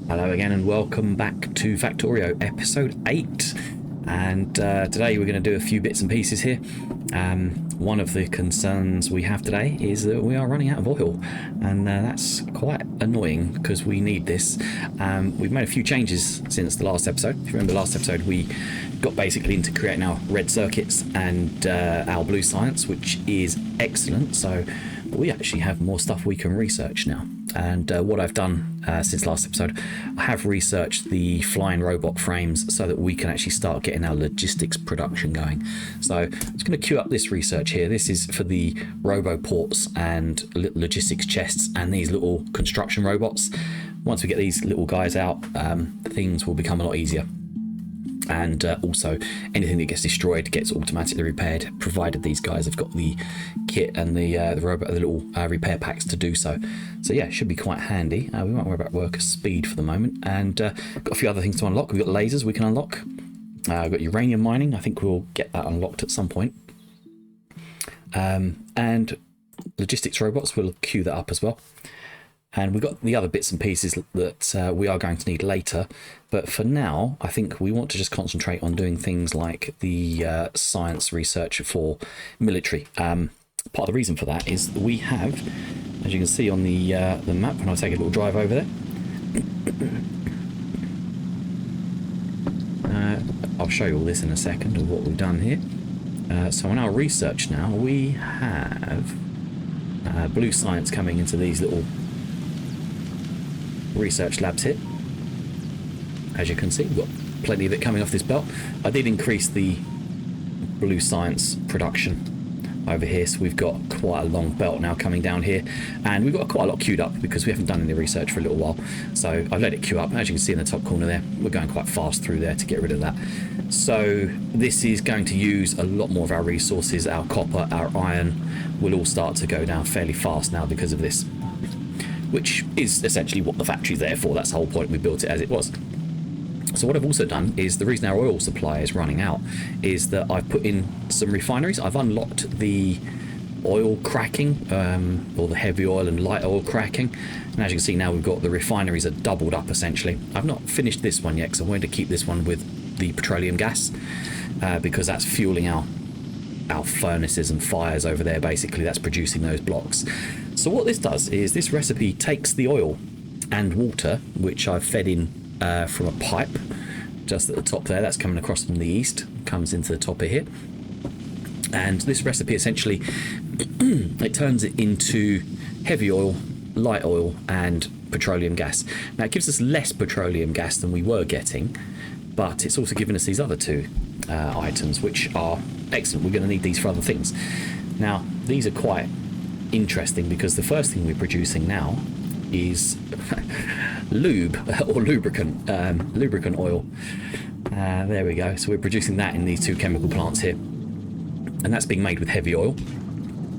Hello again and welcome back to Factorio episode 8, and today we're going to do a few bits and pieces here. One of the concerns we have today is that we are running out of oil, and that's quite annoying because we need this. We've made a few changes since the last episode. If you remember last episode, we got basically into creating our red circuits and our blue science, which is excellent. So we actually have more stuff we can research now. And what I've done since last episode, I have researched the flying robot frames so that we can actually start getting our logistics production going. So I'm just going to queue up this research here. This is for the robo ports and logistics chests and these little construction robots. Once we get these little guys out, things will become a lot easier. And also anything that gets destroyed gets automatically repaired, provided these guys have got the kit and the robot, the little repair packs to do so. So yeah, it should be quite handy. We won't worry about worker speed for the moment, and got a few other things to unlock. We've got lasers we can unlock. We've got uranium mining. I think we'll get that unlocked at some point. And logistics robots, we'll queue that up as well. And we've got the other bits and pieces that we are going to need later. But for now, I think we want to just concentrate on doing things like the science research for military. Part of the reason for that is that we have, as you can see on the map, when I take a little drive over there, I'll show you all this in a second of what we've done here. So in our research now, we have blue science coming into these little research labs here. As you can see, we've got plenty of it coming off this belt. I did increase the blue science production over here, so we've got quite a long belt now coming down here, and we've got quite a lot queued up because we haven't done any research for a little while. So I've let it queue up. As you can see in the top corner there, we're going quite fast through there to get rid of that. So this is going to use a lot more of our resources. Our copper, our iron will all start to go down fairly fast now because of this, which is essentially what the factory's there for. That's the whole point. We built it as it was. So what I've also done is, the reason our oil supply is running out is that I've put in some refineries. I've unlocked the oil cracking, or the heavy oil and light oil cracking. And as you can see now, we've got the refineries are doubled up essentially. I've not finished this one yet because I wanted to keep this one with the petroleum gas, because that's fueling our furnaces and fires over there. Basically, that's producing those blocks. So what this does is this recipe takes the oil and water, which I've fed in from a pipe just at the top there, that's coming across from the east, comes into the top of here, and this recipe essentially it turns it into heavy oil, light oil and petroleum gas. Now it gives us less petroleum gas than we were getting, but it's also given us these other two items, which are excellent. We're going to need these for other things. Now these are quite interesting because the first thing we're producing now is lube or lubricant oil. There we go. So we're producing that in these two chemical plants here, and that's being made with heavy oil,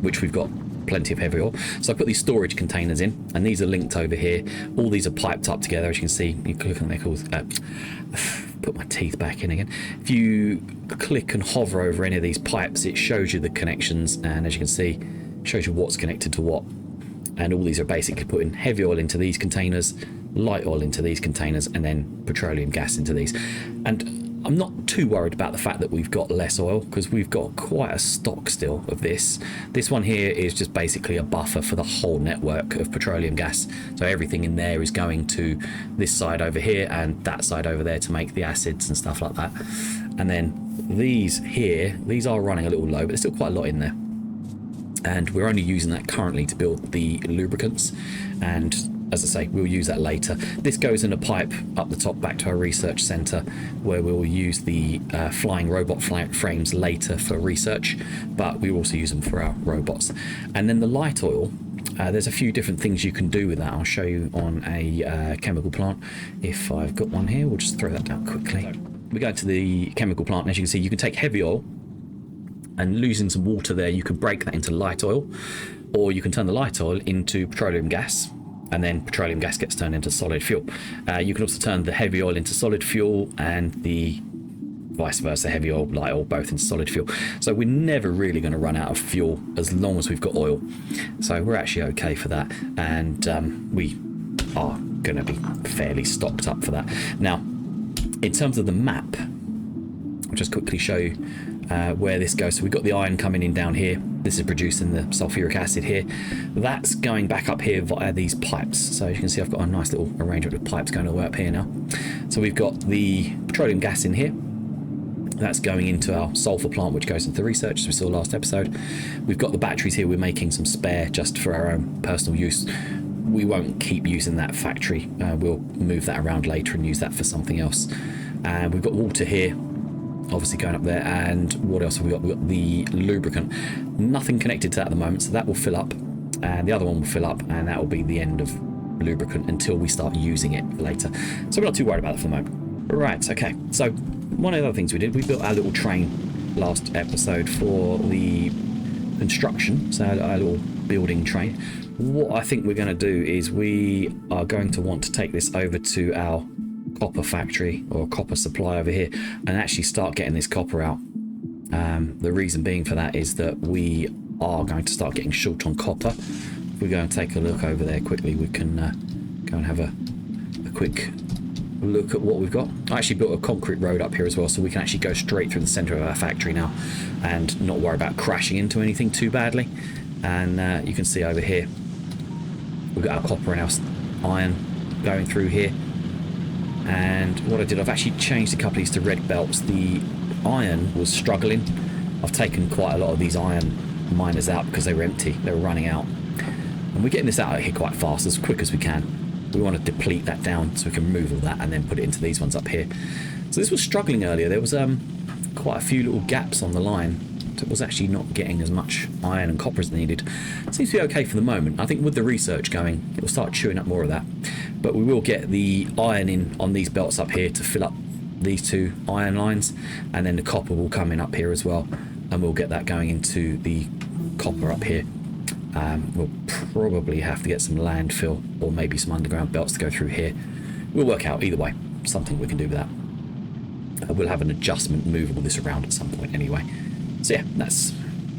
which we've got plenty of heavy oil. So I put these storage containers in, and these are linked over here. All these are piped up together, as you can see. You click on, they're called put my teeth back in again. If you click and hover over any of these pipes, it shows you the connections, and as you can see, it shows you what's connected to what. And all these are basically putting heavy oil into these containers, light oil into these containers, and then petroleum gas into these. And I'm not too worried about the fact that we've got less oil, because we've got quite a stock still of this. This one here is just basically a buffer for the whole network of petroleum gas. So everything in there is going to this side over here and that side over there to make the acids and stuff like that. And then these here, these are running a little low, but there's still quite a lot in there. And we're only using that currently to build the lubricants, and as I say, we'll use that later. This goes in a pipe up the top back to our research center, where we'll use the flying robot frames later for research, but we also use them for our robots. And then the light oil, there's a few different things you can do with that. I'll show you on a chemical plant. If I've got one here, we'll just throw that down quickly. We go to the chemical plant, and as you can see, you can take heavy oil, and losing some water there, you can break that into light oil, or you can turn the light oil into petroleum gas, and then petroleum gas gets turned into solid fuel. You can also turn the heavy oil into solid fuel, and the vice versa, heavy oil, light oil, both into solid fuel. So we're never really going to run out of fuel as long as we've got oil. So we're actually okay for that, and we are going to be fairly stocked up for that. Now, in terms of the map, I'll just quickly show you where this goes. So we've got the iron coming in down here. This is producing the sulfuric acid here. That's going back up here via these pipes. So you can see I've got a nice little arrangement of pipes going all the way up here now. So we've got the petroleum gas in here. That's going into our sulfur plant, which goes into the research, as we saw last episode. We've got the batteries here. We're making some spare just for our own personal use. We won't keep using that factory. We'll move that around later and use that for something else. And we've got water here, obviously going up there. And what else have we got? We've got the lubricant. Nothing connected to that at the moment, so that will fill up. And the other one will fill up, and that will be the end of lubricant until we start using it later. So we're not too worried about it for the moment. Right, okay. So one of the other things we did, we built our little train last episode for the construction, so our little building train. What I think we're going to do is we are going to want to take this over to our copper factory or copper supply over here and actually start getting this copper out. The reason being for that is that we are going to start getting short on copper. If we go and take a look over there quickly, we can go and have a quick look at what we've got. I actually built a concrete road up here as well, so we can actually go straight through the center of our factory now and not worry about crashing into anything too badly. And you can see over here we've got our copper and our iron going through here. And what I did, I've actually changed a couple of these to red belts. The iron was struggling. I've taken quite a lot of these iron miners out because they were empty, they were running out, and we're getting this out of here quite fast, as quick as we can. We want to deplete that down so we can remove all that and then put it into these ones up here. So this was struggling earlier. There was quite a few little gaps on the line. So it was actually not getting as much iron and copper as needed. It seems to be okay for the moment. I think with the research going, it will start chewing up more of that. But we will get the iron in on these belts up here to fill up these two iron lines, and then the copper will come in up here as well, and we'll get that going into the copper up here. We'll probably have to get some landfill or maybe some underground belts to go through here. We'll work out either way, something we can do with that. We'll have an adjustment, move all this around at some point anyway. So yeah, that's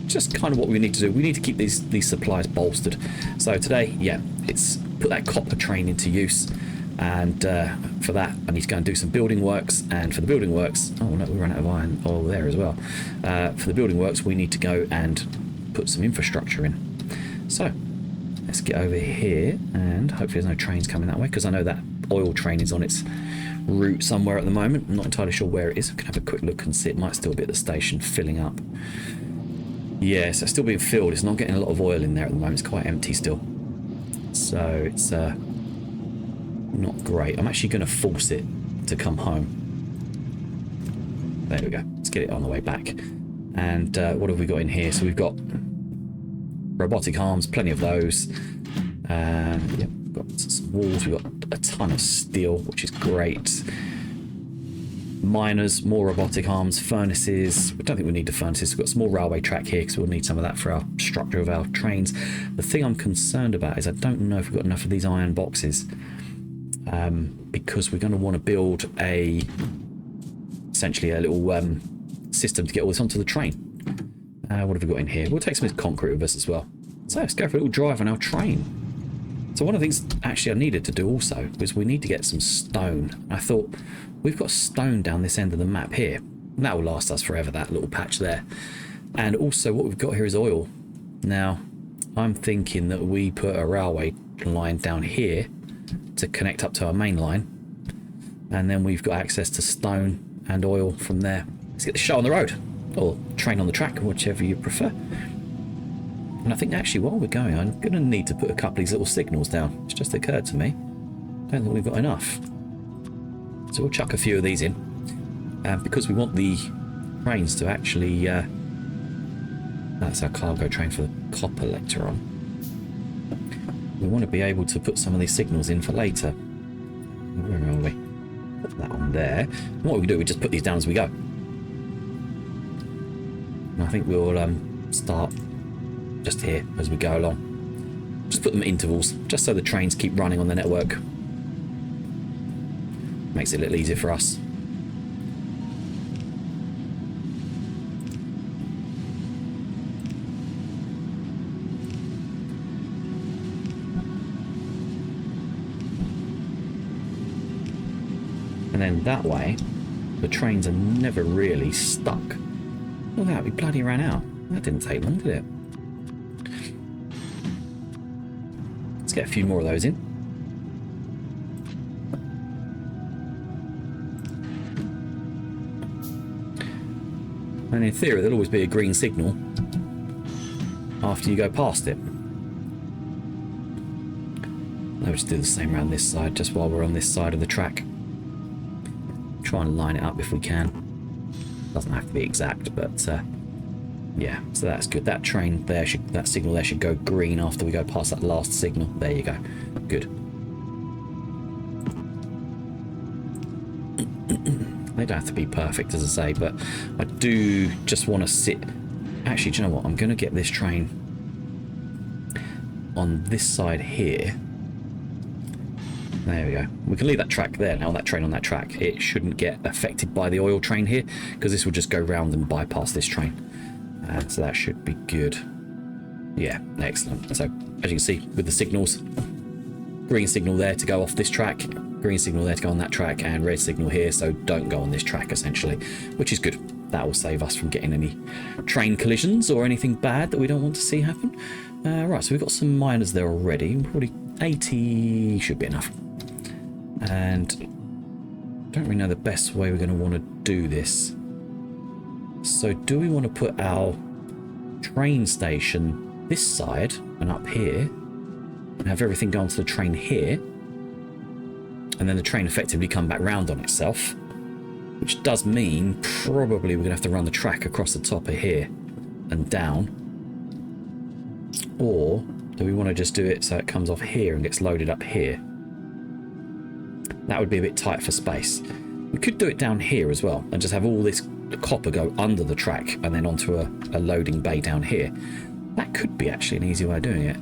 just kind of what we need to do. We need to keep these supplies bolstered. So today, yeah, it's put that copper train into use. And for that, I need to go and do some building works. And for the building works, oh no, we ran out of iron oil there as well. For the building works, we need to go and put some infrastructure in. So let's get over here, and hopefully there's no trains coming that way, because I know that oil train is on its route somewhere at the moment. I'm not entirely sure where it is. I can have a quick look and see. It might still be at the station filling up. Yeah, so it's still being filled. It's not getting a lot of oil in there at the moment. It's quite empty still. So it's not great. I'm actually going to force it to come home. There we go. Let's get it on the way back. And what have we got in here? So we've got robotic arms, plenty of those. Yeah, we've got some walls. We've got a ton of steel, which is great. Miners, more robotic arms, furnaces. We don't think we need the furnaces. We've got some more railway track here, because we'll need some of that for our structure of our trains. The thing I'm concerned about is I don't know if we've got enough of these iron boxes, because we're going to want to build essentially a little system to get all this onto the train. What have we got in here? We'll take some of this concrete with us as well. So let's go for a little drive on our train. So one of the things actually I needed to do also was we need to get some stone. I thought, we've got stone down this end of the map here. And that will last us forever, that little patch there. And also what we've got here is oil. Now, I'm thinking that we put a railway line down here to connect up to our main line. And then we've got access to stone and oil from there. Let's get the show on the road. Or train on the track, whichever you prefer. And I think actually while we're going, I'm going to need to put a couple of these little signals down. It's just occurred to me. I don't think we've got enough. So we'll chuck a few of these in. Because we want the trains to actually... that's our cargo train for the copper later on. We want to be able to put some of these signals in for later. Where are we? Put that on there. And what we can do, we just put these down as we go. And I think we'll start just here as we go along. Just put them at intervals, just so the trains keep running on the network. Makes it a little easier for us. And then that way, the trains are never really stuck. Look at that, we bloody ran out. That didn't take long, did it? Let's get a few more of those in. And in theory, there'll always be a green signal after you go past it. I'll just do the same around this side, just while we're on this side of the track. Try and line it up if we can. Doesn't have to be exact, but yeah, so that's good. That train there, that signal there should go green after we go past that last signal. There you go. Good. They don't have to be perfect, as I say, but I do just want to sit... Actually, do you know what? I'm going to get this train on this side here. There we go. We can leave that track there now, that train on that track. It shouldn't get affected by the oil train here, because this will just go round and bypass this train. So that should be good. Yeah, excellent. So, as you can see, with the signals, green signal there to go off this track, green signal there to go on that track, and red signal here, so don't go on this track, essentially, which is good. That will save us from getting any train collisions or anything bad that we don't want to see happen. Right, so we've got some miners there already. Probably 80 should be enough. And don't really know the best way we're going to want to do this. So do we want to put our train station this side and up here and have everything go onto the train here, and then the train effectively come back round on itself, which does mean probably we're going to have to run the track across the top of here and down? Or do we want to just do it so it comes off here and gets loaded up here? That would be a bit tight for space. We could do it down here as well and just have all this copper go under the track and then onto a loading bay down here. That could be actually an easy way of doing it.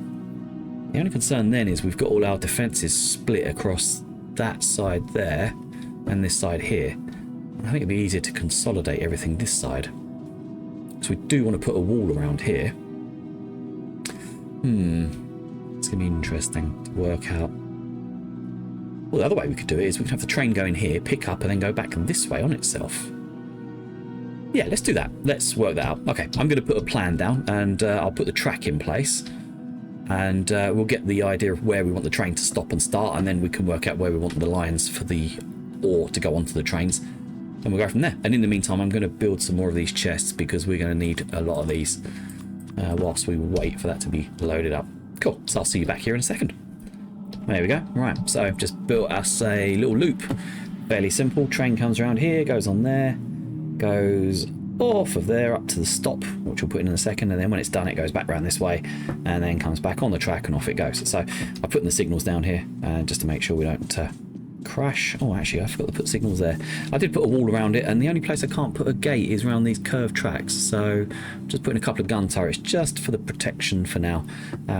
The only concern then is we've got all our defences split across that side there and this side here. I think it'd be easier to consolidate everything this side. So we do want to put a wall around here. It's going to be interesting to work out. Well, the other way we could do it is we could have the train go in here, pick up, and then go back this way on itself. Yeah, let's do that. Let's work that out. Okay, I'm going to put a plan down, and I'll put the track in place. And we'll get the idea of where we want the train to stop and start, and then we can work out where we want the lines for the ore to go onto the trains. And we'll go from there. And in the meantime, I'm going to build some more of these chests, because we're going to need a lot of these whilst we wait for that to be loaded up. Cool, so I'll see you back here in a second. There we go. Right, so I've just built us a little loop. Fairly simple. Train comes around here, goes on there, goes off of there up to the stop, which we'll put in a second, and then when it's done it goes back around this way and then comes back on the track and off it goes. So I'm putting the signals down here just to make sure we don't crash. Oh, actually, I forgot to put signals there. I did put a wall around it, and the only place I can't put a gate is around these curved tracks. So I'm just putting a couple of gun turrets just for the protection for now.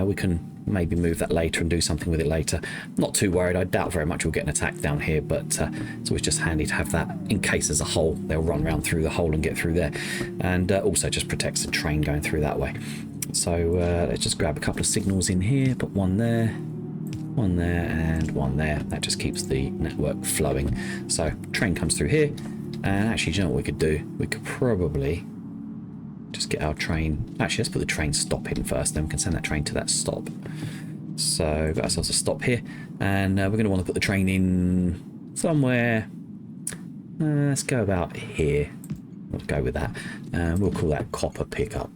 We can maybe move that later and do something with it later. Not too worried. I doubt very much we'll get an attack down here, but it's always just handy to have that in case there's a hole. They'll run around through the hole and get through there, and also just protects the train going through that way. So let's just grab a couple of signals in here, put one there, and one there. That just keeps the network flowing. So train comes through here, and actually, do you know what we could do? We could probably just get our train. Actually, let's put the train stop in first, then we can send that train to that stop. So we've got ourselves a stop here, and we're going to want to put the train in somewhere. Let's go about here. We'll go with that. We'll call that copper pickup.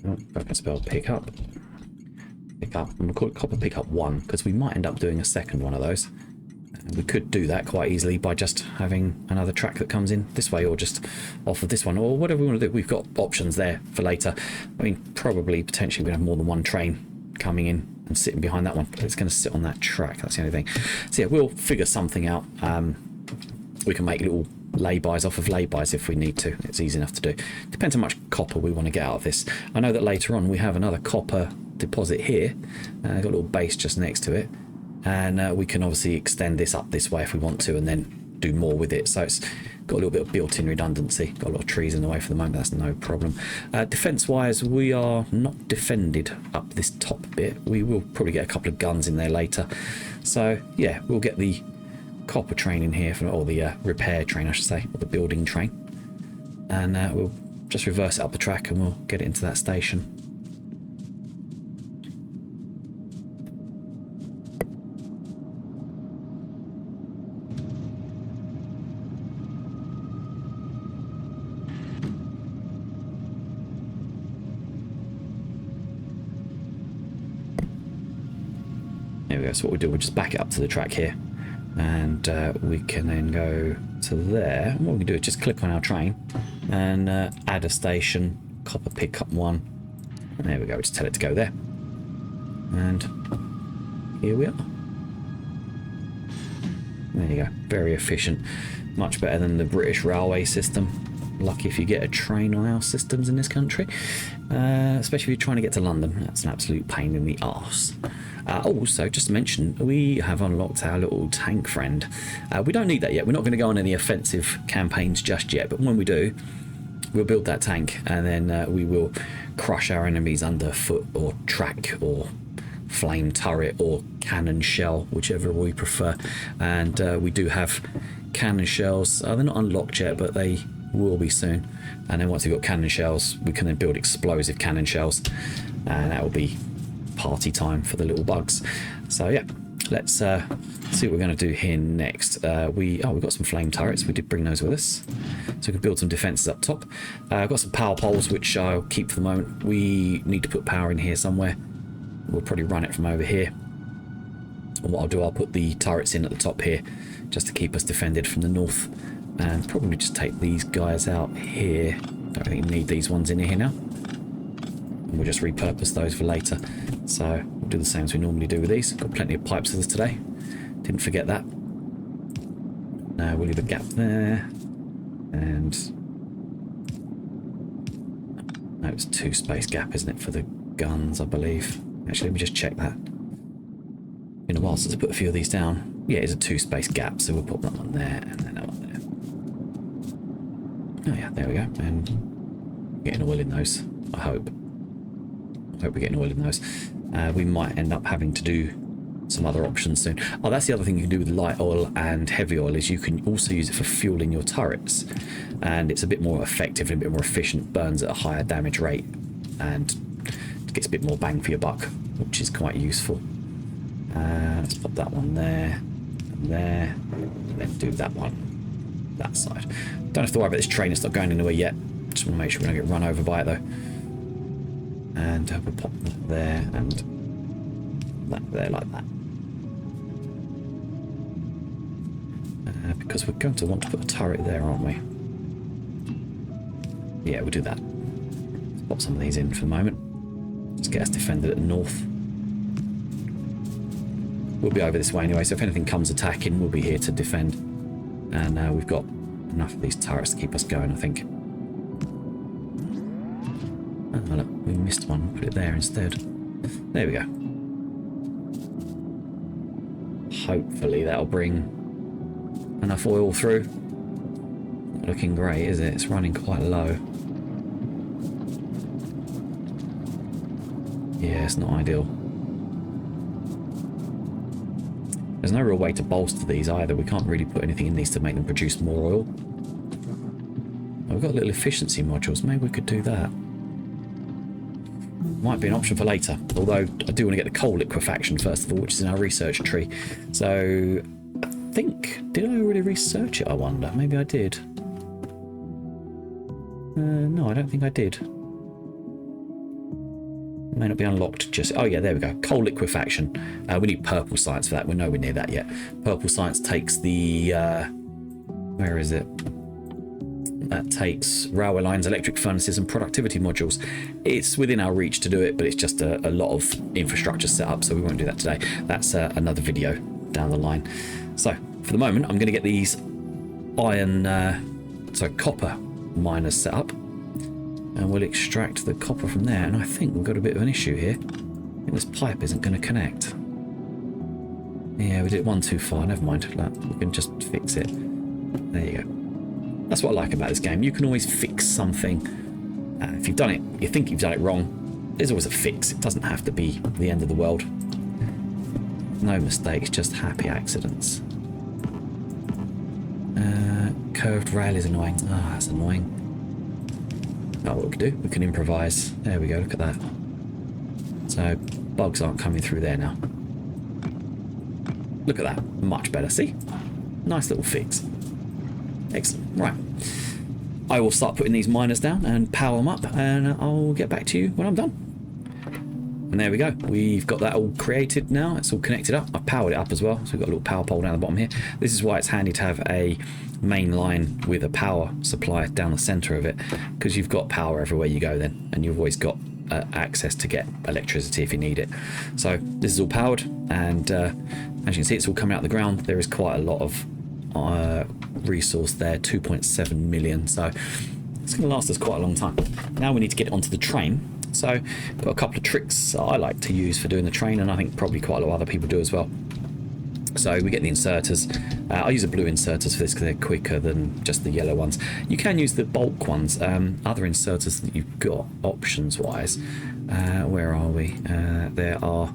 Oh, I can spell pickup. Pickup. And we'll call it copper pickup 1, because we might end up doing a second one of those. We could do that quite easily by just having another track that comes in this way, or just off of this one, or whatever we want to do. We've got options there for later. I mean, probably potentially we're going to have more than one train coming in and sitting behind that one, but it's going to sit on that track. That's the only thing. So yeah, we'll figure something out. We can make little laybys off of laybys if we need to. It's easy enough to do. Depends how much copper we want to get out of this. I know that later on we have another copper deposit here. Got a little base just next to it. And we can obviously extend this up this way if we want to, and then do more with it. So it's got a little bit of built-in redundancy. Got a lot of trees in the way for the moment. That's no problem. Defense-wise, we are not defended up this top bit. We will probably get a couple of guns in there later. So yeah, we'll get the copper train in here, or the repair train, I should say, or the building train, and we'll just reverse it up the track and we'll get it into that station. There we go. So what we'll do, we'll just back it up to the track here, and we can then go to there. And what we can do is just click on our train and add a station, copper pickup 1, and there we go. Just tell it to go there, and here we are. There you go. Very efficient, much better than the British railway system. Lucky if you get a train on our systems in this country, especially if you're trying to get to London. That's an absolute pain in the arse. Also, just to mention, we have unlocked our little tank friend. We don't need that yet. We're not going to go on any offensive campaigns just yet, but when we do, we'll build that tank, and then we will crush our enemies underfoot, or track, or flame turret, or cannon shell, whichever we prefer. And we do have cannon shells. They're not unlocked yet, but they will be soon. And then once we've got cannon shells, we can then build explosive cannon shells, and that will be party time for the little bugs. So yeah, let's see what we're going to do here next. We've got some flame turrets. We did bring those with us, so we can build some defenses up top. I've got some power poles, which I'll keep for the moment. We need to put power in here somewhere. We'll probably run it from over here, and what I'll do, I'll put the turrets in at the top here just to keep us defended from the north, and probably just take these guys out here. Don't think we need these ones in here now. We'll just repurpose those for later. So we'll do the same as we normally do with these. Got plenty of pipes with us today. Didn't forget that. Now we'll leave a gap there. And no, it's 2 space gap, isn't it, for the guns, I believe. Actually, let me just check that. Been a while since I put a few of these down. Yeah, it's a 2 space gap, so we'll put that one there and then that one there. Oh yeah, there we go. And getting oil in those, I hope. Hope we're getting oil in those. We might end up having to do some other options soon. Oh, that's the other thing you can do with light oil and heavy oil, is you can also use it for fueling your turrets, and it's a bit more effective and a bit more efficient, burns at a higher damage rate, and it gets a bit more bang for your buck, which is quite useful. Let's pop that one there, and there, and then do that one that side. Don't have to worry about this train, it's not going anywhere yet. Just want to make sure we don't get run over by it though. And we'll pop that there and that there, like that. Because we're going to want to put a turret there, aren't we? Yeah, we'll do that. Let's pop some of these in for the moment. Just get us defended at the north. We'll be over this way anyway, so if anything comes attacking, we'll be here to defend. And we've got enough of these turrets to keep us going, I think. Oh, look, we missed one. Put it there instead. There we go. Hopefully that'll bring enough oil through. Not looking great, is it? It's running quite low. Yeah, it's not ideal. There's no real way to bolster these either. We can't really put anything in these to make them produce more oil. Oh, we've got little efficiency modules. Maybe we could do that. Might be an option for later, although I do want to get the coal liquefaction first of all, which is in our research tree. So I think, did I already research it, I wonder? Maybe I did. No, I don't think I did. It may not be unlocked just... Oh yeah, there we go. Coal liquefaction. We need purple science for that. We're nowhere near that yet. Purple science takes the... where is it? That takes railway lines, electric furnaces and productivity modules. It's within our reach to do it, but it's just a lot of infrastructure set up, so we won't do that today. That's another video down the line. So for the moment, I'm going to get these copper miners set up, and we'll extract the copper from there. And I think we've got a bit of an issue here. I think this pipe isn't going to connect. Yeah, we did it one too far. Never mind. Look, we can just fix it. There you go. That's what I like about this game. You can always fix something. If you've done it, you think you've done it wrong, there's always a fix. It doesn't have to be the end of the world. No mistakes, just happy accidents. Curved rail is annoying. Ah, that's annoying. Oh, what we can do, we can improvise. There we go, look at that. So, bugs aren't coming through there now. Look at that, much better, see? Nice little fix. Excellent, right. I will start putting these miners down and power them up, and I'll get back to you when I'm done. And there we go. We've got that all created now. It's all connected up. I've powered it up as well. So we've got a little power pole down the bottom here. This is why it's handy to have a main line with a power supply down the center of it, because you've got power everywhere you go then, and you've always got access to get electricity if you need it. So this is all powered, and as you can see, it's all coming out of the ground. There is quite a lot of resource there, 2.7 million. So it's going to last us quite a long time. Now we need to get it onto the train. So I've got a couple of tricks I like to use for doing the train, and I think probably quite a lot of other people do as well. So we get the inserters. I use the blue inserters for this because they're quicker than just the yellow ones. You can use the bulk ones. Other inserters that you've got options wise. Where are we? There are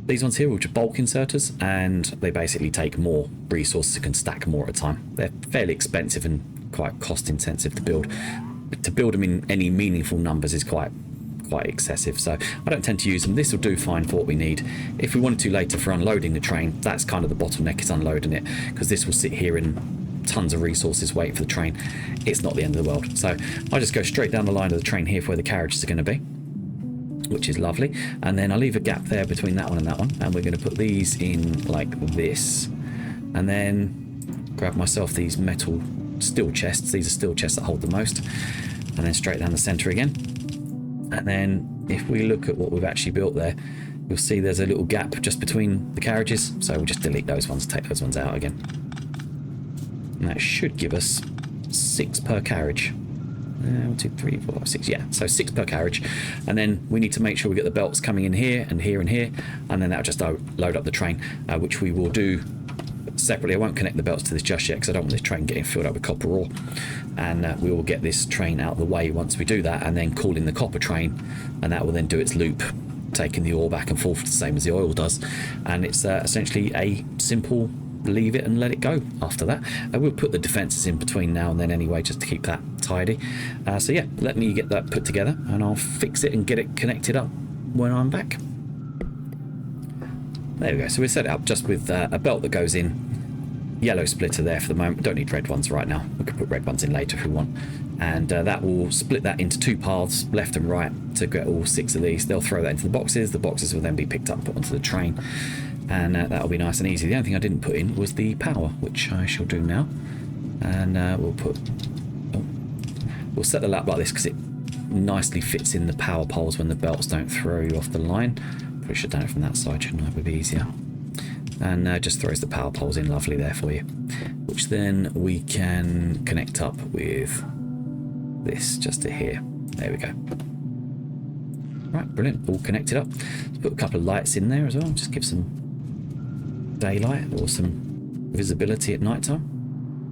these ones here, which are bulk inserters, and they basically take more resources and can stack more at a time. They're fairly expensive and quite cost intensive to build. To build them in any meaningful numbers is quite excessive, so I don't tend to use them. This will do fine for what we need. If we wanted to later for unloading the train, that's kind of the bottleneck, is unloading it, because this will sit here in tons of resources waiting for the train. It's not the end of the world. So I just go straight down the line of the train here for where the carriages are going to be, which is lovely, and then I leave a gap there between that one and that one, and we're going to put these in like this, and then grab myself these metal steel chests. These are steel chests that hold the most, and then straight down the center again. And then if we look at what we've actually built there, you'll see there's a little gap just between the carriages, so we'll just delete those ones, take those ones out again, and that should give us 6 per carriage. 1, 2, 3, 4, 5, 6. Yeah, so 6 per carriage. And then we need to make sure we get the belts coming in here and here and here, and then that'll just load up the train, which we will do separately. I won't connect the belts to this just yet because I don't want this train getting filled up with copper ore, and we will get this train out of the way once we do that, and then call in the copper train, and that will then do its loop, taking the ore back and forth the same as the oil does. And it's essentially a simple leave it and let it go after that. We'll put the defences in between now and then anyway, just to keep that tidy. So yeah, let me get that put together and I'll fix it and get it connected up when I'm back. There we go. So we set it up just with a belt that goes in. Yellow splitter there for the moment. We don't need red ones right now. We can put red ones in later if we want. And that will split that into 2 paths, left and right, to get all 6 of these. They'll throw that into the boxes. The boxes will then be picked up and put onto the train. And that'll be nice and easy. The only thing I didn't put in was the power, which I shall do now. And we'll set the lap like this because it nicely fits in the power poles when the belts don't throw you off the line. Probably should have done it from that side, shouldn't I? It would be easier. And just throws the power poles in lovely there for you, which then we can connect up with this just to here. There we go. Right, brilliant. All connected up. Let's put a couple of lights in there as well. Just give some daylight or some visibility at night time.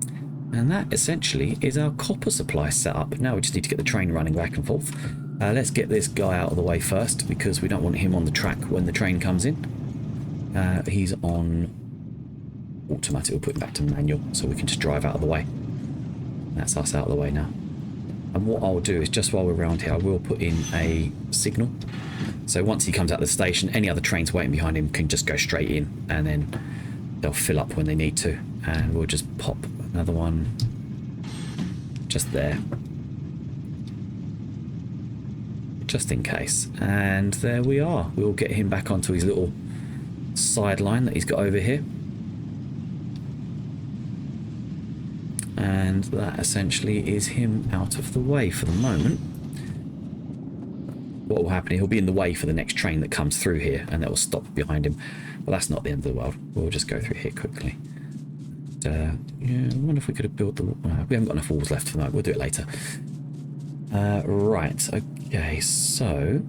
And that essentially is our copper supply set up. Now we just need to get the train running back and forth. Let's get this guy out of the way first because we don't want him on the track when the train comes in. He's on automatic. We'll put him back to manual so we can just drive out of the way. That's us out of the way now. And what I'll do is, just while we're around here, I will put in a signal. So once he comes out of the station, any other trains waiting behind him can just go straight in, and then they'll fill up when they need to. And we'll just pop another one just there, just in case. And there we are. We'll get him back onto his little sideline that he's got over here. And that essentially is him out of the way for the moment. What will happen, he'll be in the way for the next train that comes through here, and that will stop behind him. Well, that's not the end of the world. We'll just go through here quickly. Yeah, I wonder if we could have built the... we haven't got enough walls left for that. We'll do it later. Right, okay, so...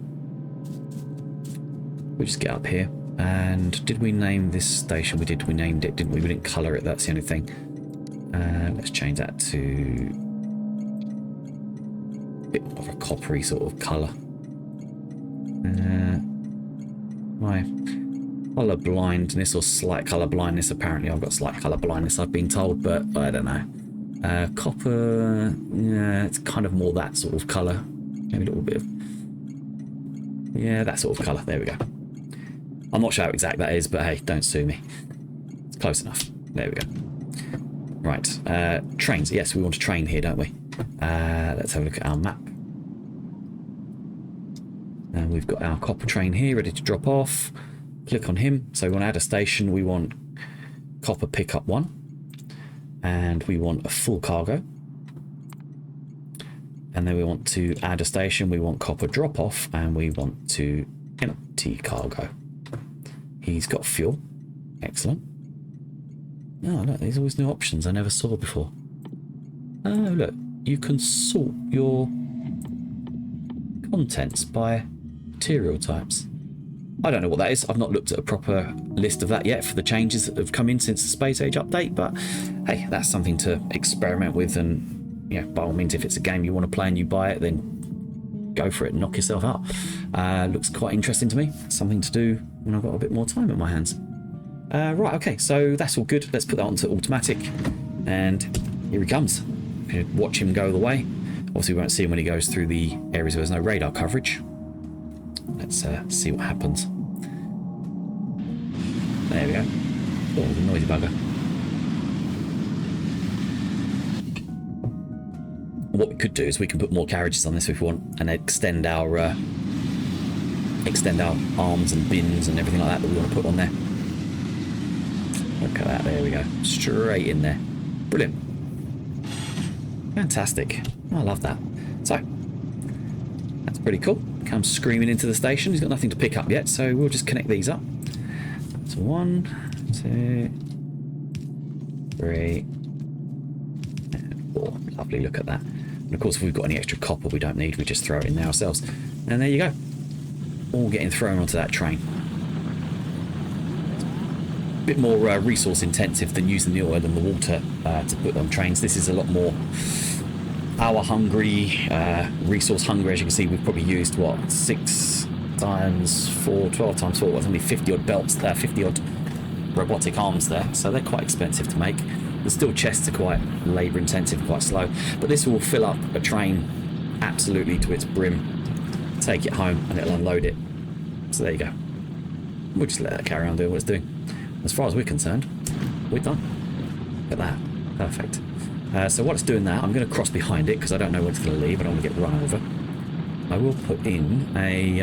we'll just get up here. And did we name this station? We did. We named it, didn't we? We didn't colour it, that's the only thing. Let's change that to a bit more of a coppery sort of colour. My colour blindness or slight colour blindness, apparently I've got slight colour blindness, I've been told, but I don't know. Copper, yeah, it's kind of more that sort of colour. Maybe a little bit of, yeah, that sort of colour. There we go. I'm not sure how exact that is, but hey, don't sue me. It's close enough. There we go. Right, trains. Yes, we want to train here, don't we? Let's have a look at our map. And we've got our copper train here ready to drop off. Click on him. So we want to add a station. We want copper pickup 1. And we want a full cargo. And then we want to add a station. We want copper drop off. And we want to empty cargo. He's got fuel. Excellent. Oh, look, there's always new options I never saw before. Oh, look, you can sort your contents by material types. I don't know what that is. I've not looked at a proper list of that yet for the changes that have come in since the Space Age update, but hey, that's something to experiment with, and you know, by all means, if it's a game you want to play and you buy it, then go for it and knock yourself out. Looks quite interesting to me. Something to do when I've got a bit more time in my hands. Right, okay, so that's all good. Let's put that onto automatic, and here he comes. Watch him go the way. Obviously, we won't see him when he goes through the areas where there's no radar coverage. Let's see what happens. There we go. Oh, the noisy bugger. What we could do is we can put more carriages on this if we want, and extend our arms and bins and everything like that we want to put on there. Look at that, there we go. Straight in there. Brilliant. Fantastic. I love that. So, that's pretty cool. Comes screaming into the station. He's got nothing to pick up yet, so we'll just connect these up. So 1, 2, 3, and 4. Lovely, look at that. And of course, if we've got any extra copper we don't need, we just throw it in there ourselves. And there you go. All getting thrown onto that train. Bit more resource intensive than using the oil and the water to put on trains. This is a lot more power hungry, resource hungry. As you can see, we've probably used what, 6 times 4, 12 times 4. That's only 50 odd belts there, 50 odd robotic arms there. So they're quite expensive to make. The steel chests are quite labour intensive, quite slow. But this will fill up a train absolutely to its brim, take it home, and it'll unload it. So there you go. We'll just let that carry on doing what it's doing. As far as we're concerned, we're done. Look at that. Perfect. So while it's doing that, I'm going to cross behind it because I don't know when it's going to leave. I don't want to get run over. I will put in a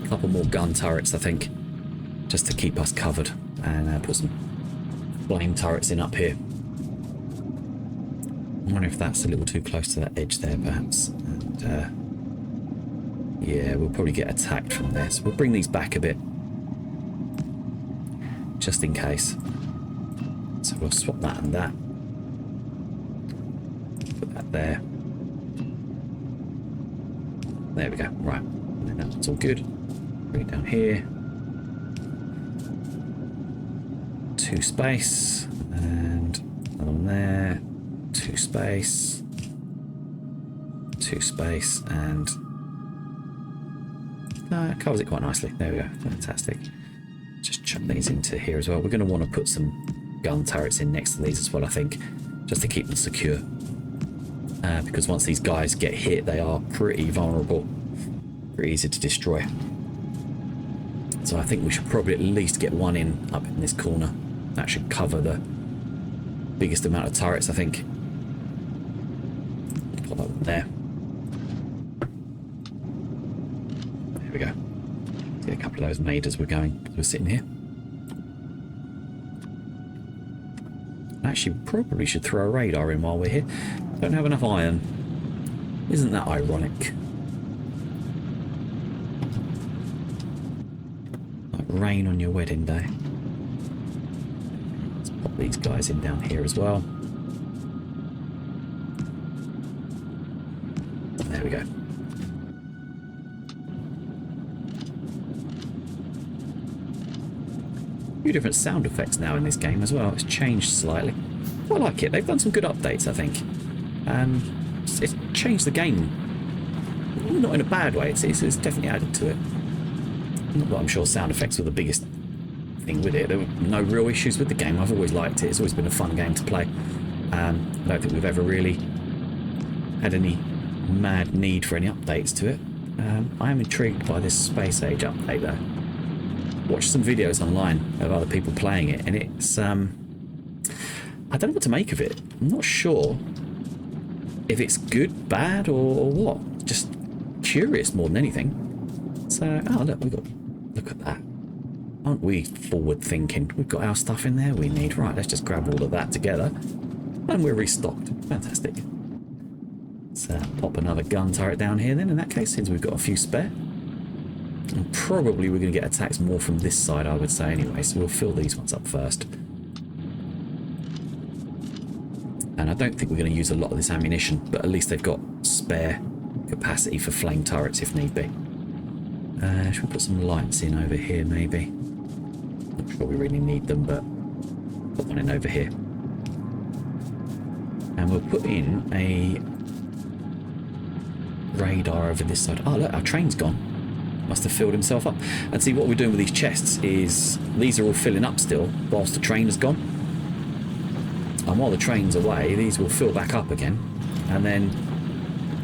couple more gun turrets, I think, just to keep us covered. And put some flame turrets in up here. I wonder if that's a little too close to that edge there, perhaps. And, yeah, we'll probably get attacked from there. So we'll bring these back a bit. Just in case. So we'll swap that and that. Put that there. There we go. Right. And that's all good. Bring it down here. 2 space. And another one there. 2 space. 2 space. And covers it quite nicely. There we go. Fantastic. Just chuck these into here as well. We're going to want to put some gun turrets in next to these as well, I think, just to keep them secure. Because once these guys get hit, they are pretty vulnerable, pretty easy to destroy. So I think we should probably at least get one in up in this corner. That should cover the biggest amount of turrets, I think. Put that one there. There we go. Get a couple of those made as we're going. We're sitting here. Actually, probably should throw a radar in while we're here. Don't have enough iron. Isn't that ironic? Like rain on your wedding day. Let's pop these guys in down here as well. There we go. A few different sound effects now in this game as well. It's changed slightly. quite like it. They've done some good updates, I think. It's changed the game. Not in a bad way. It's definitely added to it. Not that I'm sure sound effects were the biggest thing with it. There were no real issues with the game. I've always liked it. It's always been a fun game to play. I don't think we've ever really had any mad need for any updates to it. I am intrigued by this Space Age update though. Watched some videos online of other people playing it, and it's I don't know what to make of it. I'm not sure if it's good, bad, or what. Just curious more than anything. So, oh look at that. Aren't we forward thinking? We've got our stuff in there we need. Right, let's just grab all of that together. And we're restocked. Fantastic. Let's pop another gun turret down here then in that case, since we've got a few spare. And probably we're going to get attacks more from this side, I would say anyway, so we'll fill these ones up first. And I don't think we're going to use a lot of this ammunition, but at least they've got spare capacity for flame turrets if need be. Should we put some lights in over here maybe? Not sure we really need them, but put one in over here. And we'll put in a radar over this side. Oh look, our train's gone. Must have filled himself up. And see, what we're doing with these chests is these are all filling up still whilst the train has gone. And while the train's away, these will fill back up again. And then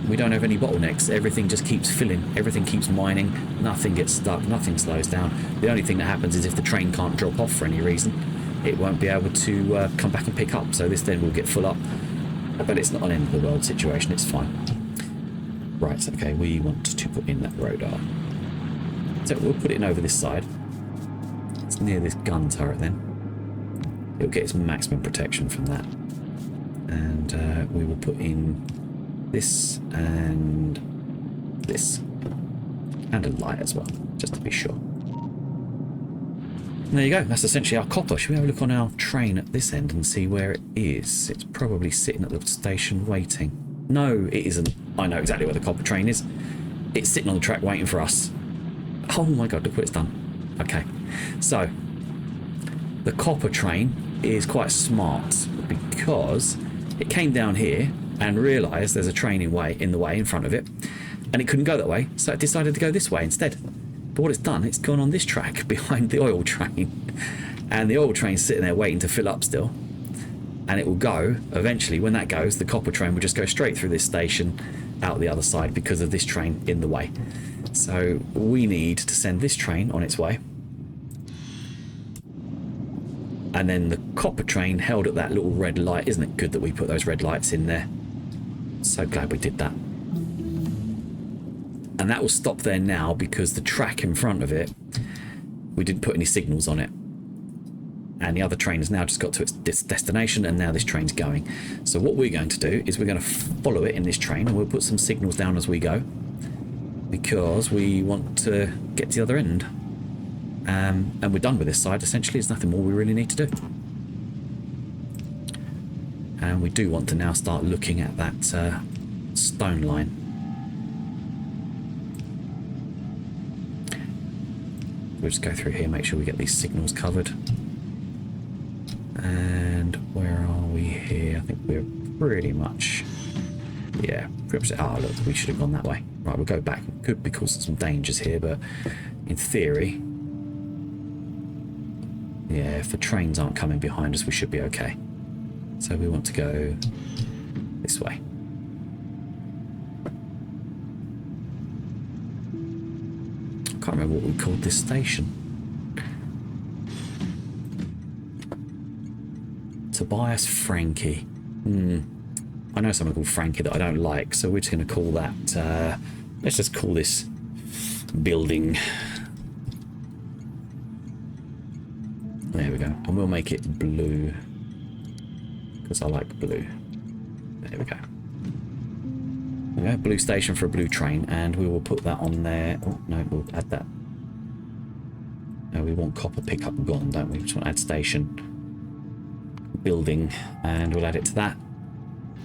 we don't have any bottlenecks. Everything just keeps filling. Everything keeps mining. Nothing gets stuck. Nothing slows down. The only thing that happens is if the train can't drop off for any reason, it won't be able to come back and pick up. So this then will get full up. But it's not an end of the world situation. It's fine. Right, okay, we want to put in that radar. So we'll put it in over this side. It's near this gun turret then. It'll get its maximum protection from that. And we will put in this and this. And a light as well, just to be sure. And there you go, that's essentially our copper. Should we have a look on our train at this end and see where it is? It's probably sitting at the station waiting. No, it isn't. I know exactly where the copper train is. It's sitting on the track waiting for us. Oh my god, look what it's done. Okay, so the copper train is quite smart because it came down here and realised there's a train in the way in front of it, and it couldn't go that way, so it decided to go this way instead. But what it's done, it's gone on this track behind the oil train, and the oil train's sitting there waiting to fill up still, and it will go eventually. When that goes, the copper train will just go straight through this station out the other side because of this train in the way. So we need to send this train on its way, and then the copper train held at that little red light. Isn't it good that we put those red lights in there? So glad we did that. And that will stop there now because the track in front of it, we didn't put any signals on it. And the other train has now just got to its destination, and now this train's going. So what we're going to do is we're going to follow it in this train, and we'll put some signals down as we go, because we want to get to the other end. And we're done with this side, essentially. There's nothing more we really need to do. And we do want to now start looking at that stone line. We'll just go through here, make sure we get these signals covered. And where are we here? I think we're pretty much... yeah, pretty much... oh, look, we should have gone that way. Right, we'll go back. Could be causing some dangers here, but in theory... yeah, if the trains aren't coming behind us, we should be okay. So we want to go this way. I can't remember what we called this station. Tobias Frankie. I know someone called Frankie that I don't like, so we're just going to call that... let's just call this building. There we go. And we'll make it blue, because I like blue. There we go. There we go. Blue station for a blue train, and we will put that on there. Oh, no, we'll add that. No, we want copper pickup gone, don't we? We just want to add station. Building, and we'll add it to that.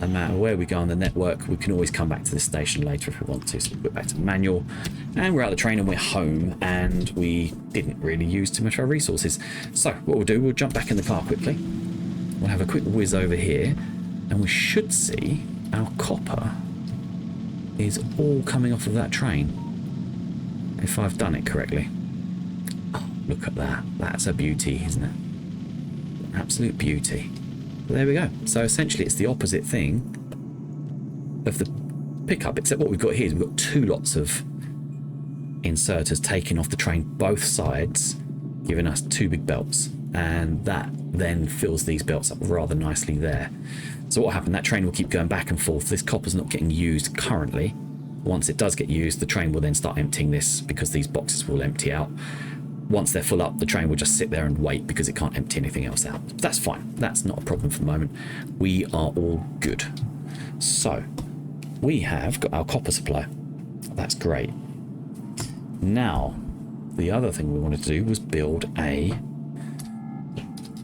No matter where we go on the network, we can always come back to this station later if we want to. So we'll go back to manual, and we're out of the train and we're home, and we didn't really use too much of our resources. So what we'll do, we'll jump back in the car quickly, we'll have a quick whiz over here, and we should see our copper is all coming off of that train, if I've done it correctly. Oh, look at that. That's a beauty, isn't it? Absolute beauty. There we go. So essentially it's the opposite thing of the pickup, except what we've got here is we've got 2 lots of inserters taking off the train both sides, giving us 2 big belts, and that then fills these belts up rather nicely there. So what happened, that train will keep going back and forth. This copper's not getting used currently. Once it does get used, the train will then start emptying this because these boxes will empty out. Once they're full up, the train will just sit there and wait because it can't empty anything else out. But that's fine. That's not a problem for the moment. We are all good. So we have got our copper supply. That's great. Now, the other thing we wanted to do was build a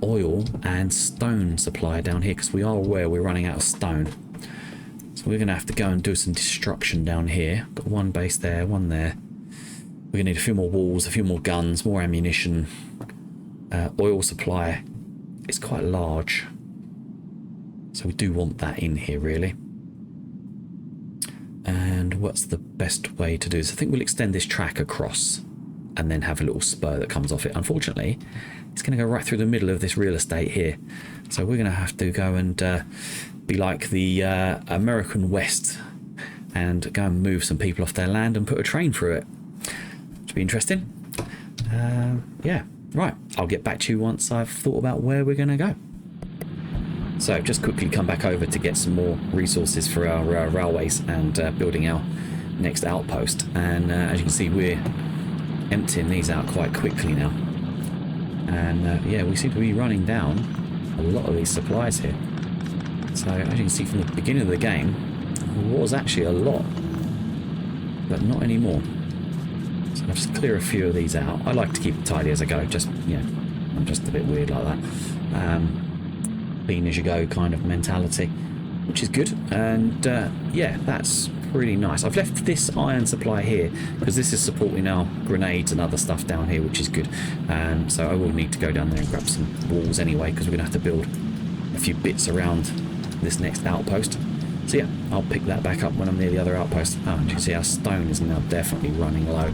oil and stone supply down here, because we are aware we're running out of stone. So we're going to have to go and do some destruction down here. Got 1 base there, 1 there. We're going to need a few more walls, a few more guns, more ammunition. Oil supply is quite large, so we do want that in here really. And what's the best way to do this? I think we'll extend this track across and then have a little spur that comes off it. Unfortunately, it's going to go right through the middle of this real estate here. So we're going to have to go and be like the American West and go and move some people off their land and put a train through it. Should be interesting. Yeah, right. I'll get back to you once I've thought about where we're going to go. So just quickly come back over to get some more resources for our railways and building our next outpost. And as you can see, we're emptying these out quite quickly now. And yeah, we seem to be running down a lot of these supplies here. So as you can see from the beginning of the game, there was actually a lot, but not anymore. So I'll just clear a few of these out. I like to keep it tidy as I go, just, you know, I'm just a bit weird like that. Clean as you go kind of mentality, which is good. And yeah, that's really nice. I've left this iron supply here because this is supporting our grenades and other stuff down here, which is good. So I will need to go down there and grab some walls anyway, because we're going to have to build a few bits around this next outpost. So yeah, I'll pick that back up when I'm near the other outpost. Oh, and you can see our stone is now definitely running low,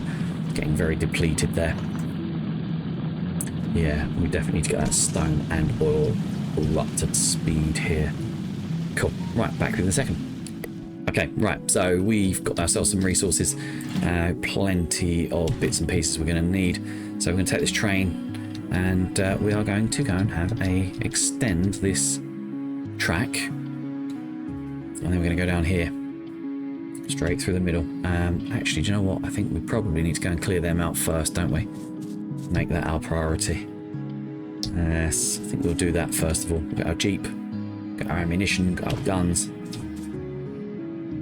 getting very depleted there. Yeah, we definitely need to get that stone and oil all up to speed here. Cool. Right, back in a second. Okay, right, so we've got ourselves some resources, plenty of bits and pieces we're going to need. So we're going to take this train, and we are going to go and have a extend this track, and then we're going to go down here, straight through the middle. Actually, do you know what? I think we probably need to go and clear them out first, don't we? Make that our priority. Yes, I think we'll do that first of all. We've got our jeep, got our ammunition, got our guns.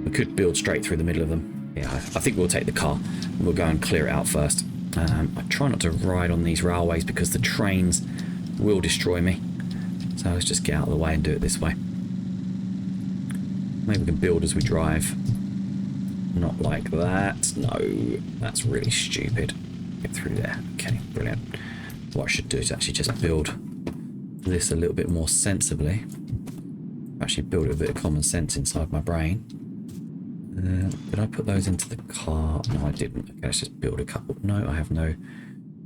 We could build straight through the middle of them. Yeah, I think we'll take the car and we'll go and clear it out first. I try not to ride on these railways because the trains will destroy me. So let's just get out of the way and do it this way. Maybe we can build as we drive. Not like that. No, that's really stupid. Get through there. Okay, brilliant. What I should do is actually just build this a little bit more sensibly. Actually build a bit of common sense inside my brain. Did I put those into the car? No, I didn't. Okay, let's just build a couple. No, I have no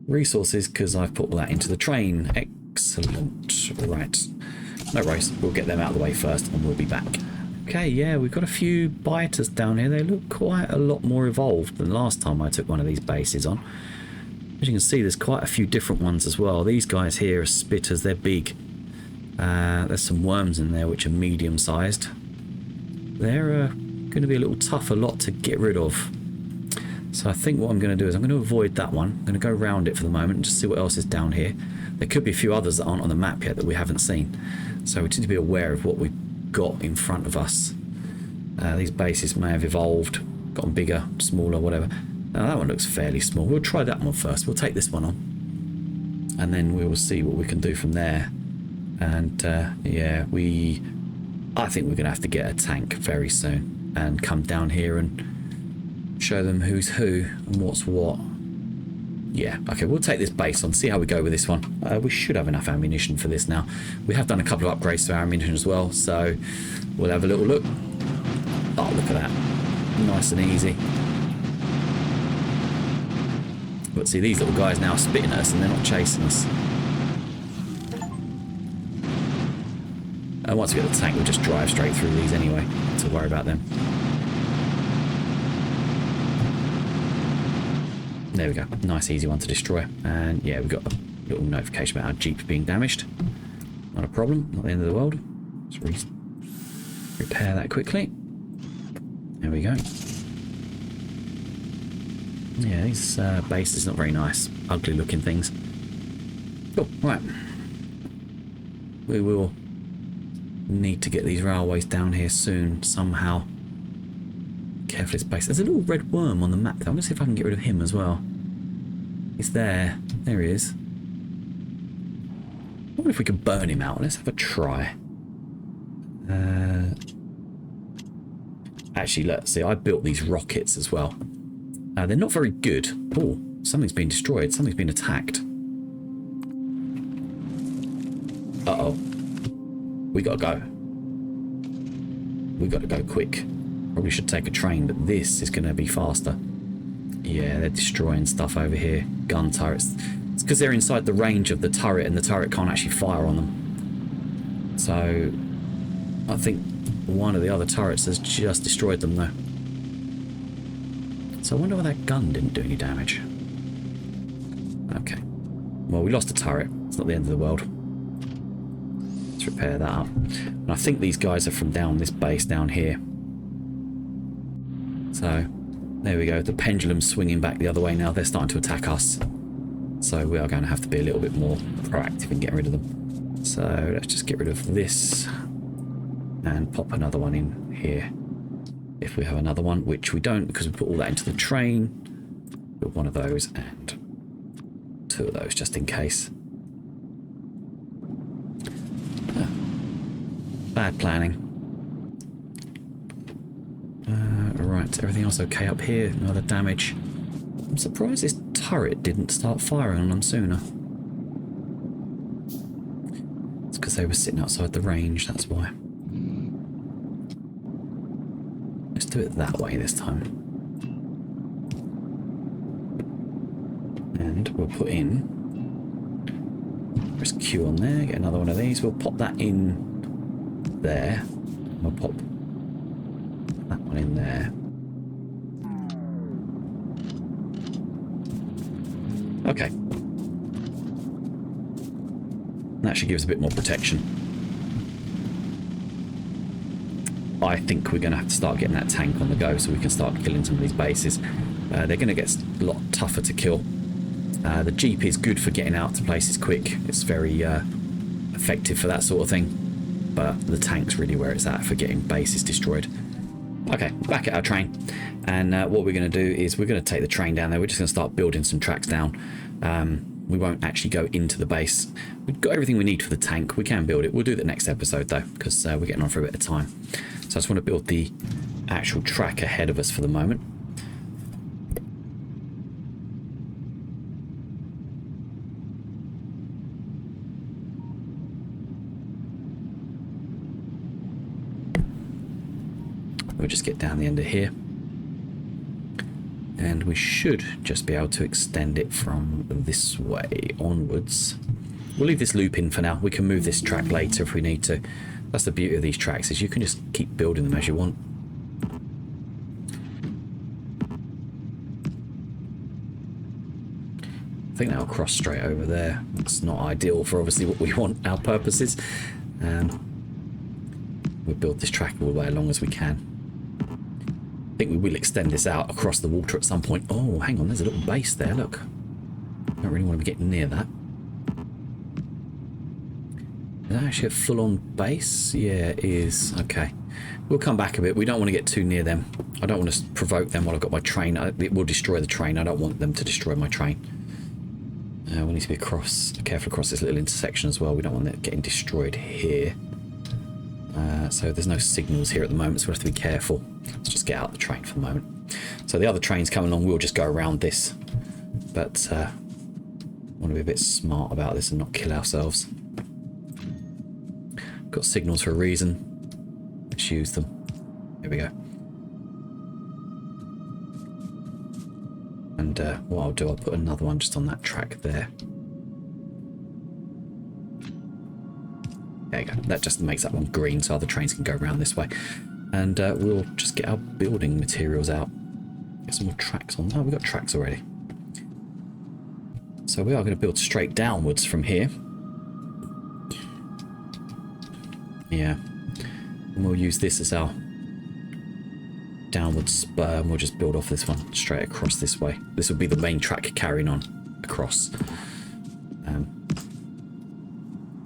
resources because I've put all that into the train. Excellent. Right. No worries. We'll get them out of the way first and we'll be back. Okay, yeah, we've got a few biters down here. They look quite a lot more evolved than last time I took one of these bases on. As you can see, there's quite a few different ones as well. These guys here are spitters. They're big. There's some worms in there which are medium-sized. They're going to be a little tougher lot to get rid of. So I think what I'm going to do is I'm going to avoid that one. I'm going to go around it for the moment and just see what else is down here. There could be a few others that aren't on the map yet that we haven't seen. So we need to be aware of what we've got in front of us. These bases may have evolved, gotten bigger, smaller, whatever. Now that one looks fairly small. We'll try that one first. We'll take this one on. And then we will see what we can do from there. And yeah, I think we're going to have to get a tank very soon and come down here and show them who's who and what's what. Yeah, okay, we'll take this base on, see how we go with this one. We should have enough ammunition for this now. We have done a couple of upgrades to our ammunition as well, so we'll have a little look. Oh, look at that. Nice and easy. But see, these little guys now are spitting at us and they're not chasing us. And once we get the tank, we'll just drive straight through these anyway. Not to worry about them. There we go. Nice, easy one to destroy. And yeah, we've got a little notification about our Jeep being damaged. Not a problem. Not the end of the world. Let's repair that quickly. There we go. Yeah, these bases not very nice. Ugly looking things. Cool. Right. We will need to get these railways down here soon somehow. Careful, this base. There's a little red worm on the map there. I'm going to see if I can get rid of him as well. He's there. There he is. I wonder if we could burn him out. Let's have a try. Actually, let's see. I built these rockets as well. They're not very good. Oh, something's been destroyed. Something's been attacked. Uh-oh. We gotta go. We gotta go quick. Probably should take a train, but this is going to be faster. Yeah, they're destroying stuff over here. Gun turrets. It's because they're inside the range of the turret and the turret can't actually fire on them. So, I think one of the other turrets has just destroyed them though. So I wonder why that gun didn't do any damage. Okay. Well, we lost a turret. It's not the end of the world. Let's repair that up. And I think these guys are from down this base down here. So, there we go. The pendulum's swinging back the other way now. They're starting to attack us. So we are going to have to be a little bit more proactive in getting rid of them. So let's just get rid of this and pop another one in here. If we have another one, which we don't because we put all that into the train. Put one of those and two of those just in case. Bad planning. Right, everything else okay up here? No other damage. I'm surprised this turret didn't start firing on them sooner. It's because they were sitting outside the range, that's why. Let's do it that way this time. And we'll put in... Press Q on there, get another one of these. We'll pop that in there. We'll pop that one in there. Okay. That should give us a bit more protection. I think we're going to have to start getting that tank on the go so we can start killing some of these bases. They're going to get a lot tougher to kill. The Jeep is good for getting out to places quick. It's very effective for that sort of thing. But the tank's really where it's at for getting bases destroyed. Okay, back at our train. And what we're going to do is we're going to take the train down there. We're just going to start building some tracks down. We won't actually go into the base. We've got everything we need for the tank. We can build it. We'll do that next episode though, because we're getting on for a bit of time. So I just want to build the actual track ahead of us for the moment. We'll just get down the end of here. And we should just be able to extend it from this way onwards. We'll leave this loop in for now. We can move this track later if we need to. That's the beauty of these tracks, is you can just keep building them as you want. I think that'll cross straight over there. It's not ideal for obviously what we want, our purposes. We'll build this track all the way along as we can. I think we will extend this out across the water at some point. Oh, hang on, there's a little base there, look. I don't really want to be getting near that. Is that actually a full-on base? Yeah, it is. Okay. We'll come back a bit. We don't want to get too near them. I don't want to provoke them while I've got my train. It will destroy the train. I don't want them to destroy my train. We need to be careful across this little intersection as well. We don't want it getting destroyed here. So there's no signals here at the moment, so we'll have to be careful. Let's just get out the train for the moment. So the other train's coming along, we'll just go around this. But Want to be a bit smart about this and not kill ourselves. Got signals for a reason. Let's use them. Here we go. And what I'll do, I'll put another one just on that track there. There you go. That just makes that one green so other trains can go around this way. And we'll just get our building materials out. Get some more tracks on. Oh, we've got tracks already. So we are going to build straight downwards from here. Yeah. And we'll use this as our downward spur, and we'll just build off this one straight across this way. This will be the main track carrying on across.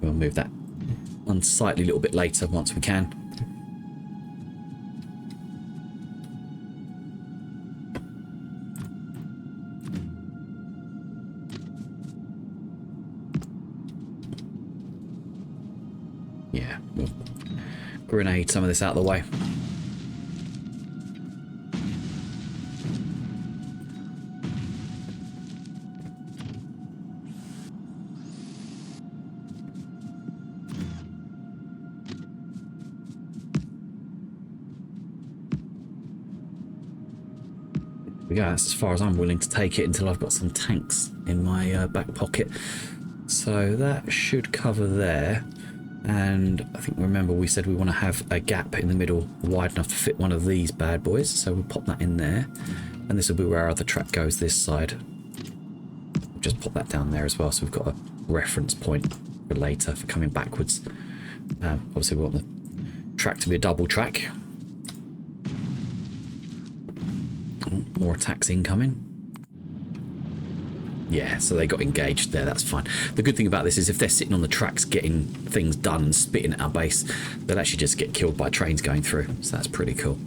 We'll move that unsightly little bit later once we can. Yeah, we'll grenade some of this out of the way. Yeah, that's as far as I'm willing to take it until I've got some tanks in my back pocket. So that should cover there. And I think, remember, we said we want to have a gap in the middle wide enough to fit one of these bad boys. So we'll pop that in there. And this will be where our other track goes this side. We'll just pop that down there as well. So we've got a reference point for later for coming backwards. Obviously, we want the track to be a double track. More attacks incoming. Yeah, so they got engaged there, that's fine. The good thing about this is if they're sitting on the tracks getting things done and spitting at our base, they'll actually just get killed by trains going through. So that's pretty cool.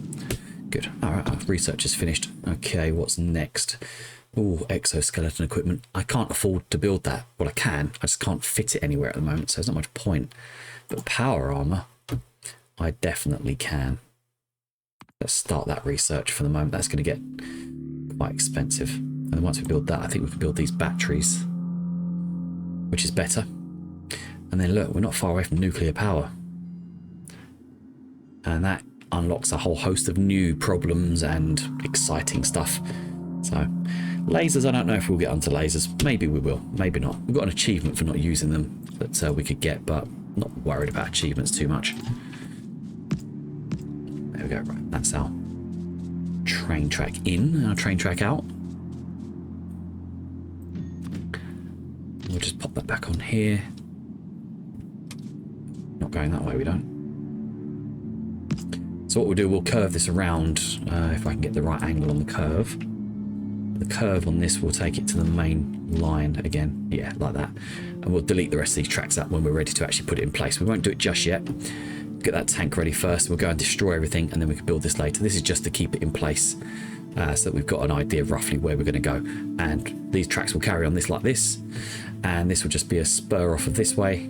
Good. Alright, our research is finished. Okay, what's next? Oh, exoskeleton equipment. I can't afford to build that. Well, I can. I just can't fit it anywhere at the moment, so there's not much point. But power armor, I definitely can. Let's start that research for the moment. That's going to get quite expensive. And then once we build that, I think we can build these batteries, which is better. And then look, we're not far away from nuclear power. And that unlocks a whole host of new problems and exciting stuff. So lasers, I don't know if we'll get onto lasers. Maybe we will, maybe not. We've got an achievement for not using them that we could get, but not worried about achievements too much. There we go, right, that's our train track in and our train track out. We'll just pop that back on here. Not going that way, we don't. So what we'll do, we'll curve this around, if I can get the right angle on the curve. The curve on this will take it to the main line again, yeah, like that. And we'll delete the rest of these tracks out when we're ready to actually put it in place. We won't do it just yet. Get that tank ready first. We'll go and destroy everything, and then we can build this later. This is just to keep it in place, so that we've got an idea of roughly where we're going to go. And these tracks will carry on this like this, and this will just be a spur off of this way,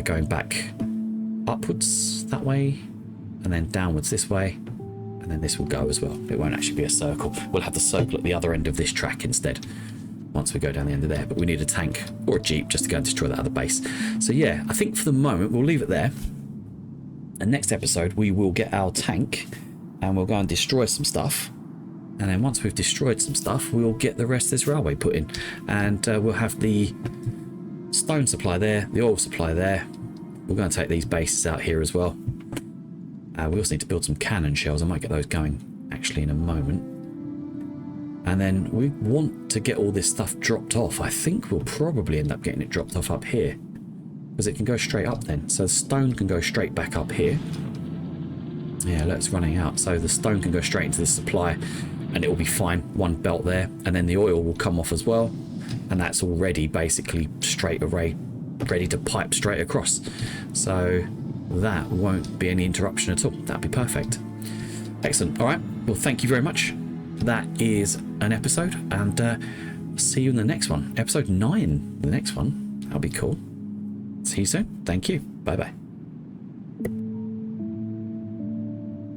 going back upwards that way, and then downwards this way, and then this will go as well. It won't actually be a circle. We'll have the circle at the other end of this track instead, once we go down the end of there. But we need a tank or a jeep just to go and destroy that other base. So yeah, I think for the moment we'll leave it there. And next episode we will get our tank and we'll go and destroy some stuff. And then once we've destroyed some stuff, we'll get the rest of this railway put in. And we'll have the stone supply there, the oil supply there. We're going to take these bases out here as well. We also need to build some cannon shells. I might get those going actually in a moment. And then we want to get all this stuff dropped off. I think we'll probably end up getting it dropped off up here, because it can go straight up then. So the stone can go straight back up here. Yeah, look, it's running out. So the stone can go straight into this supply and it will be fine. One belt there, and then the oil will come off as well. And that's already basically straight array, ready to pipe straight across. So that won't be any interruption at all. That'll be perfect. Excellent. All right. Well, thank you very much. That is an episode, and see you in the next one. Episode 9, the next one. That'll be cool. See you soon. Thank you. Bye-bye.